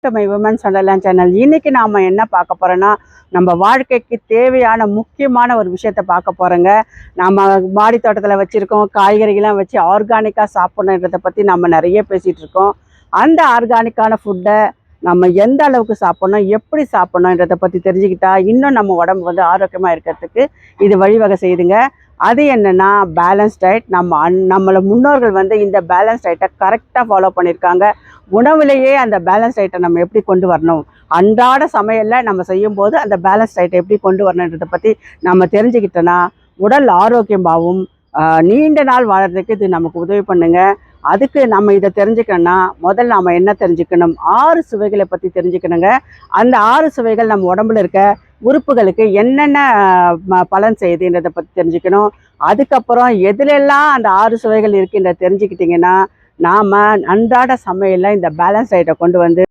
My women's wonderland channel. இன்னைக்கு நாம என்ன பார்க்க போறோம்னா, நம்ம வாழ்க்கைக்கு தேவையான முக்கியமான ஒரு விஷயத்த பார்க்க போறோங்க. நம்ம மாடி தோட்டத்தில் வச்சிருக்கோம், காய்கறிகள்லாம் வச்சு ஆர்கானிக்காக சாப்பிடணுன்றதை பற்றி நம்ம நிறைய பேசிகிட்டு இருக்கோம். அந்த ஆர்கானிக்கான ஃபுட்டை நம்ம எந்த அளவுக்கு சாப்பிடணும், எப்படி சாப்பிடணுன்றதை பற்றி தெரிஞ்சுக்கிட்டா இன்னும் நம்ம உடம்பு வந்து ஆரோக்கியமாக இருக்கிறதுக்கு இது வழிவகை செய்யுதுங்க. அது என்னென்னா பேலன்ஸ் டயட். நம்மளை முன்னோர்கள் வந்து இந்த பேலன்ஸ் டயட்டை கரெக்டாக ஃபாலோ பண்ணியிருக்காங்க. உணவுலேயே அந்த பேலன்ஸ் டயட்டை நம்ம எப்படி கொண்டு வரணும், அன்றாட சமையலில் நம்ம செய்யும்போது அந்த பேலன்ஸ் டயட்டை எப்படி கொண்டு வரணுன்றதை பற்றி நம்ம தெரிஞ்சுக்கிட்டோன்னா உடல் ஆரோக்கியமாகவும் நீண்ட நாள் வாழறதுக்கு இது நமக்கு உதவி பண்ணுங்க. அதுக்கு நம்ம இதை தெரிஞ்சுக்கணும்னா முதல்ல நம்ம என்ன தெரிஞ்சுக்கணும், 6 சுவைகளை பற்றி தெரிஞ்சுக்கணுங்க. அந்த 6 சுவைகள் நம்ம உடம்புல இருக்க உறுப்புகளுக்கு என்னென்ன பலன் செய்யுதுன்றதை பற்றி தெரிஞ்சுக்கணும். அதுக்கப்புறம் எதுலெல்லாம் அந்த 6 சுவைகள் இருக்குன்றத தெரிஞ்சுக்கிட்டிங்கன்னா நாம் அன்றாட சமையலில் இந்த பேலன்ஸ் டயட்டை கொண்டு வந்து